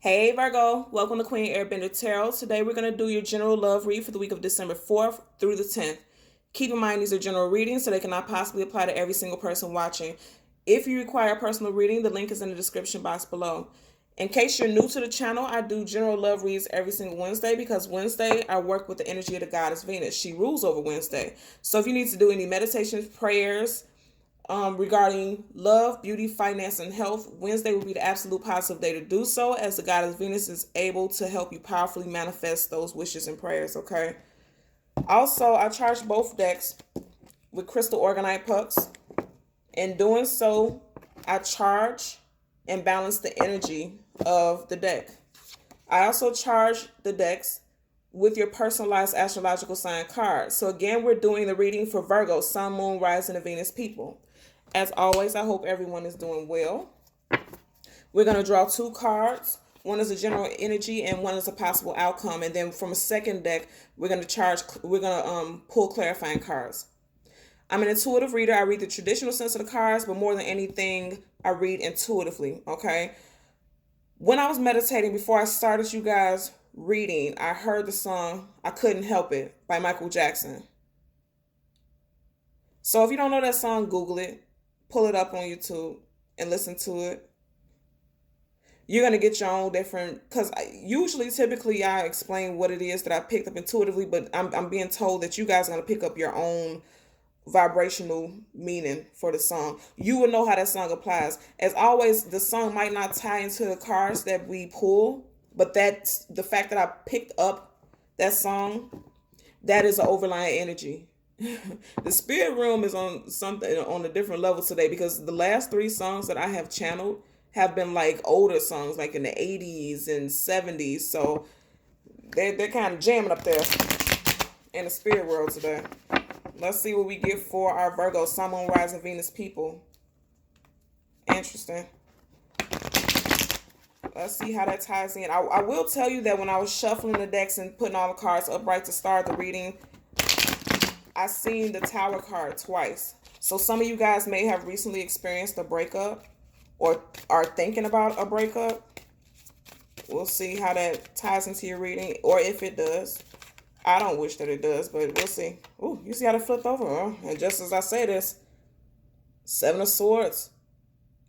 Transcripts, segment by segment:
Hey Virgo, welcome to Queen Airbender Tarot. Today we're going to do your general love read for the week of December 4th through the 10th. Keep in mind these are general readings, so they cannot possibly apply to every single person watching. If you require a personal reading, the link is in the description box below. In case you're new to the channel, I do general love reads every single Wednesday because Wednesday I work with the energy of the goddess Venus. She rules over Wednesday. So if you need to do any meditations, prayers, regarding love, beauty, finance, and health, Wednesday will be the absolute positive day to do so, as the goddess Venus is able to help you powerfully manifest those wishes and prayers, okay? Also, I charge both decks with crystal organite pucks. In doing so, I charge and balance the energy of the deck. I also charge the decks with your personalized astrological sign cards. So again, we're doing the reading for Virgo, Sun, Moon, Rising, and Venus people. As always, I hope everyone is doing well. We're going to draw two cards. One is a general energy and one is a possible outcome. And then from a second deck, we're going to pull clarifying cards. I'm an intuitive reader. I read the traditional sense of the cards, but more than anything, I read intuitively, okay? When I was meditating before I started you guys reading, I heard the song I Couldn't Help It by Michael Jackson. So if you don't know that song, Google it, pull it up on YouTube and listen to it. You're going to get your own different, because typically I explain what it is that I picked up intuitively, but I'm being told that you guys are going to pick up your own vibrational meaning for the song. You will know how that song applies. As always, the song might not tie into the cards that we pull, but that's the fact that I picked up that song, that is an overlying energy. The spirit realm is on something on a different level today, because the last three songs that I have channeled have been like older songs, like in the 80s and 70s. So they're kind of jamming up there in the spirit world today. Let's see what we get for our Virgo, Sun, Moon, Rising, Venus people. Interesting. Let's see how that ties in. I will tell you that when I was shuffling the decks and putting all the cards upright to start the reading, I seen the Tower card twice. So some of you guys may have recently experienced a breakup or are thinking about a breakup. We'll see how that ties into your reading, or if it does. I don't wish that it does, but we'll see. Ooh, you see how that flipped over? Huh? And just as I say this, Seven of Swords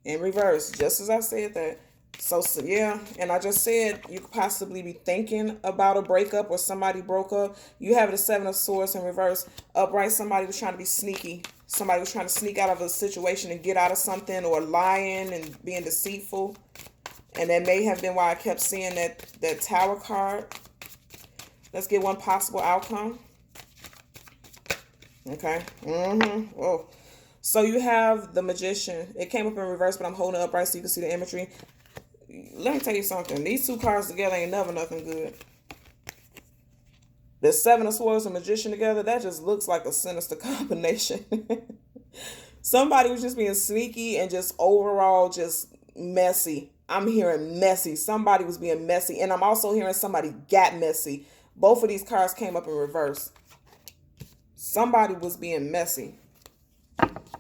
in reverse, just as I said that. So yeah, and I just said you could possibly be thinking about a breakup or somebody broke up. You have the Seven of Swords in reverse. Upright, somebody was trying to be sneaky. Somebody was trying to sneak out of a situation and get out of something, or lying and being deceitful. And that may have been why I kept seeing that Tower card. Let's get one possible outcome. Okay. Whoa. So you have the Magician. It came up in reverse, but I'm holding it upright so you can see the imagery. Let me tell you something. These two cards together ain't never nothing good. The Seven of Swords and Magician together, that just looks like a sinister combination. Somebody was just being sneaky and just overall just messy. I'm hearing messy. Somebody was being messy. And I'm also hearing somebody got messy. Both of these cards came up in reverse. Somebody was being messy.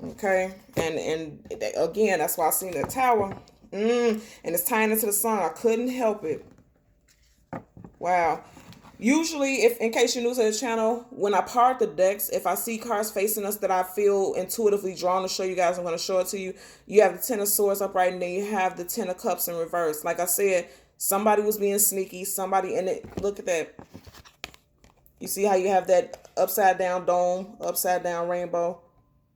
Okay. And again, that's why I seen the Tower. And it's tying into the song. I couldn't help it. Wow. Usually, if in case you're new to the channel, when I part the decks, if I see cards facing us that I feel intuitively drawn to show you guys, I'm going to show it to you. You have the Ten of Swords upright, and then you have the Ten of Cups in reverse. Like I said, somebody was being sneaky. Somebody in it. Look at that. You see how you have that upside down dome, upside down rainbow?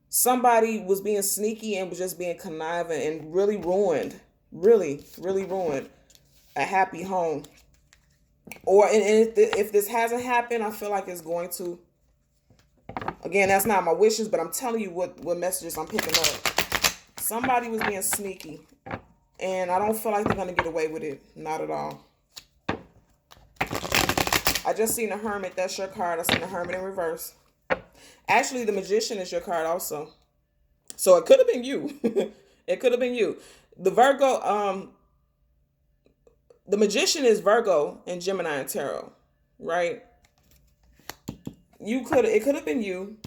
Somebody was being sneaky and was just being conniving and really ruined, really ruined a happy home. Or if this hasn't happened, I feel like it's going to. Again, that's not my wishes, but I'm telling you what messages I'm picking up. Somebody was being sneaky, and I don't feel like they're going to get away with it. Not at all. I just seen the Hermit. That's your card. I seen the Hermit in reverse. Actually, the Magician is your card also. So it could have been you. It could have been you. The Virgo, the Magician is Virgo and Gemini and Tarot, right? It could have been you.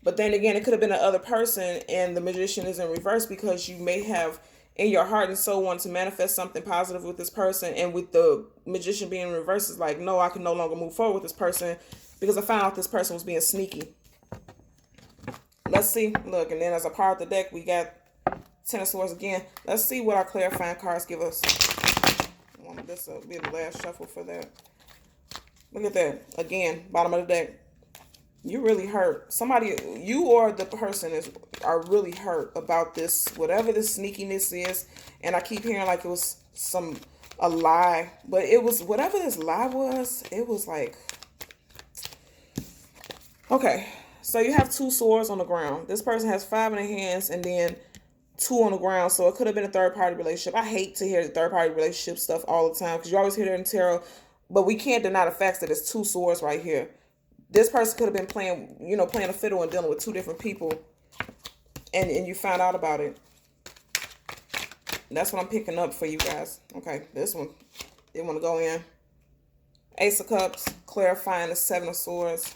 But then again, it could have been another person, and the Magician is in reverse because you may have in your heart and soul wanting to manifest something positive with this person, and with the Magician being in reverse, is like, no, I can no longer move forward with this person because I found out this person was being sneaky. Let's see. Look, and then as a part of the deck, we got Ten of Swords again. Let's see what our clarifying cards give us. This will be the last shuffle for that. Look at that. Again, bottom of the deck. You really hurt. Somebody, you or the person are really hurt about this, whatever this sneakiness is. And I keep hearing like it was a lie. But it was, whatever this lie was, it was like, okay. So you have 2 swords on the ground. This person has 5 in their hands and then 2 on the ground. So it could have been a third-party relationship. I hate to hear the third-party relationship stuff all the time because you always hear that in tarot. But we can't deny the facts that it's 2 swords right here. This person could have been playing a fiddle and dealing with 2 different people. And you found out about it. That's what I'm picking up for you guys. Okay, this one. They want to go in. Ace of Cups, clarifying the 7 of Swords.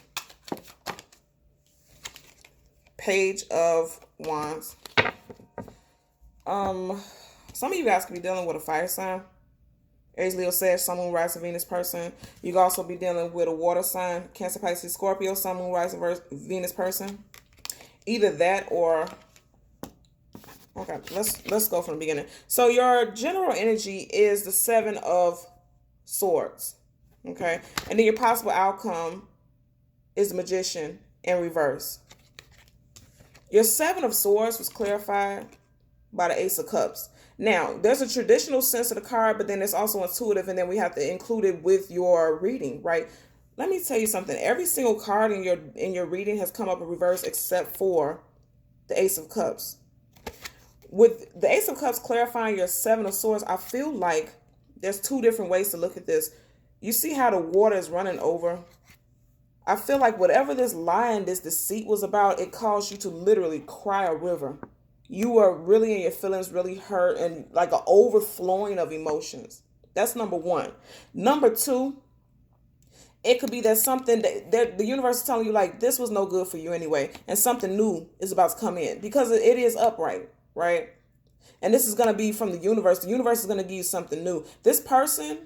Page of Wands. Some of you guys could be dealing with a fire sign. Aries, Leo, Sag, Sun, Moon, Rising, Venus person. You can also be dealing with a water sign. Cancer, Pisces, Scorpio, Sun, Moon, Rising, Venus person. Either that or... Okay, let's go from the beginning. So your general energy is the 7 of Swords. Okay? And then your possible outcome is the Magician in reverse. Your 7 of Swords was clarified by the Ace of Cups. Now, there's a traditional sense of the card, but then it's also intuitive, and then we have to include it with your reading, right? Let me tell you something. Every single card in your reading has come up in reverse except for the Ace of Cups. With the Ace of Cups clarifying your 7 of Swords, I feel like there's 2 different ways to look at this. You see how the water is running over? I feel like whatever this lie and this deceit was about, it caused you to literally cry a river. You were really in your feelings, really hurt, and like an overflowing of emotions. That's number 1. Number 2, it could be that something that the universe is telling you, like, this was no good for you anyway, and something new is about to come in because it is upright, right? And this is going to be from the universe. The universe is going to give you something new. This person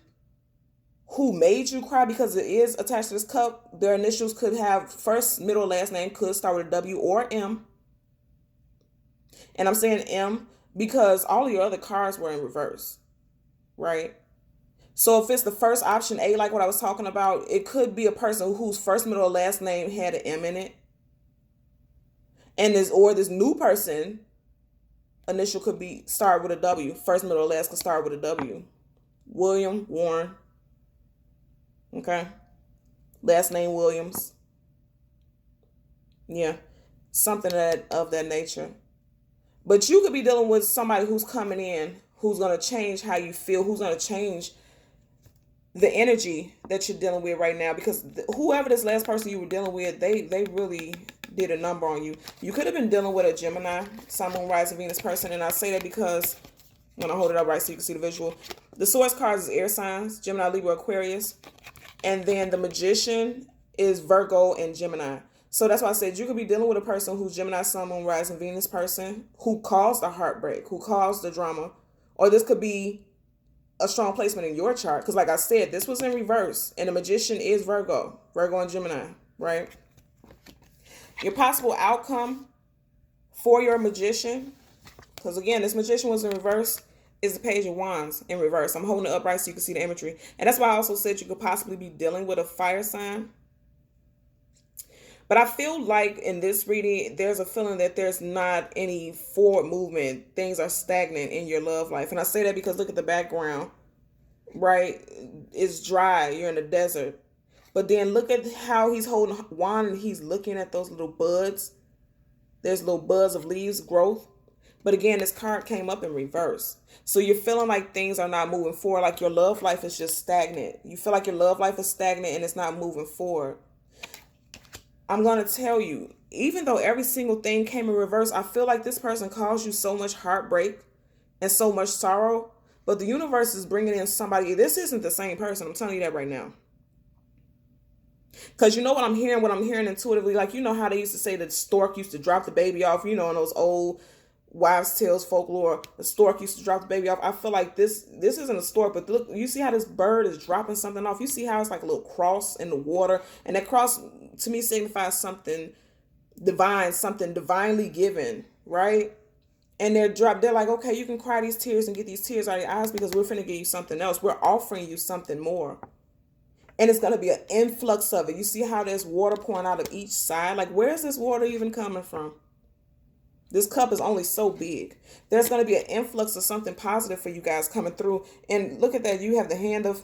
who made you cry, because it is attached to this cup, their initials could have first, middle, last name could start with a W or M. And I'm saying M because all of your other cards were in reverse, right? So if it's the first option, A, like what I was talking about, it could be a person whose first, middle, or last name had an M in it. And this new person, initial could be start with a W. First, middle, or last could start with a W. William, Warren. Okay. Last name Williams. Yeah. Something of that nature. But you could be dealing with somebody who's coming in, who's going to change how you feel, who's going to change the energy that you're dealing with right now. Because whoever this last person you were dealing with, they really did a number on you. You could have been dealing with a Gemini, Sun, Moon, Rising, Venus person. And I say that because when I hold it up right so you can see the visual. The Source cards is air signs, Gemini, Libra, Aquarius. And then the Magician is Virgo and Gemini. So that's why I said you could be dealing with a person who's Gemini, Sun, Moon, Rising, Venus person who caused the heartbreak, who caused the drama. Or this could be a strong placement in your chart. Because like I said, this was in reverse. And the Magician is Virgo and Gemini, right? Your possible outcome for your Magician, because again, this Magician was in reverse, is the Page of Wands in reverse. I'm holding it upright so you can see the imagery. And that's why I also said you could possibly be dealing with a fire sign. But I feel like in this reading, there's a feeling that there's not any forward movement. Things are stagnant in your love life. And I say that because look at the background, right? It's dry. You're in the desert. But then look at how he's holding wand and he's looking at those little buds. There's little buds of leaves growth. But again, this card came up in reverse. So you're feeling like things are not moving forward. Like your love life is just stagnant. You feel like your love life is stagnant and it's not moving forward. I'm going to tell you, even though every single thing came in reverse, I feel like this person caused you so much heartbreak and so much sorrow. But the universe is bringing in somebody. This isn't the same person. I'm telling you that right now. Because you know what I'm hearing intuitively. Like, you know how they used to say that stork used to drop the baby off, in those old wives' tales folklore. The stork used to drop the baby off. I feel like this isn't a stork, but look, you see how this bird is dropping something off. You see how it's like a little cross in the water, and that cross to me signifies something divine, something divinely given, right? And they're like, okay, you can cry these tears and get these tears out of your eyes because we're finna give you something else. We're offering you something more. And it's going to be an influx of it. You see how there's water pouring out of each side? Like, where's this water even coming from? This cup is only so big. There's going to be an influx of something positive for you guys coming through. And look at that. You have the hand of,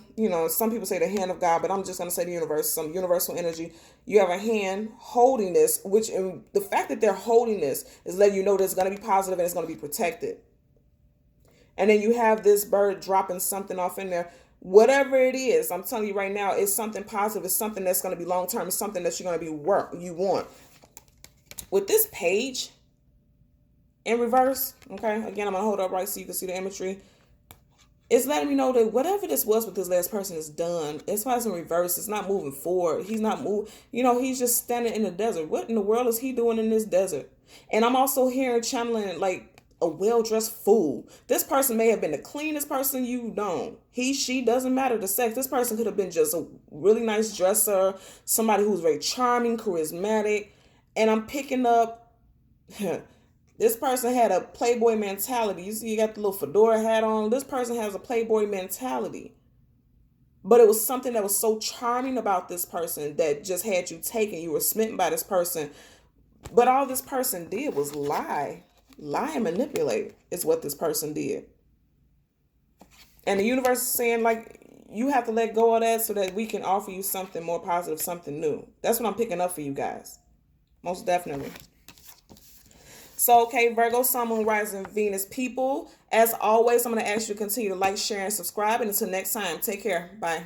some people say the hand of God, but I'm just going to say the universe, some universal energy. You have a hand holding this, which the fact that they're holding this is letting you know that it's going to be positive and it's going to be protected. And then you have this bird dropping something off in there. Whatever it is, I'm telling you right now, it's something positive. It's something that's going to be long term. It's something that you're going to be you want. With this page in reverse, okay, again, I'm going to hold it up right so you can see the imagery. It's letting me know that whatever this was with this last person is done. As far as in reverse, it's not moving forward. He's not moving. He's just standing in the desert. What in the world is he doing in this desert? And I'm also hearing channeling like a well-dressed fool. This person may have been the cleanest person you've known. He, she, doesn't matter the sex. This person could have been just a really nice dresser, somebody who's very charming, charismatic. And I'm picking up, this person had a playboy mentality. You see, you got the little fedora hat on. This person has a playboy mentality. But it was something that was so charming about this person that just had you taken. You were smitten by this person. But all this person did was lie. Lie and manipulate is what this person did. And the universe is saying, like, you have to let go of that so that we can offer you something more positive, something new. That's what I'm picking up for you guys. Most definitely. So, okay, Virgo, Sun, Moon, Rising, Venus people. As always, I'm going to ask you to continue to like, share, and subscribe. And until next time, take care. Bye.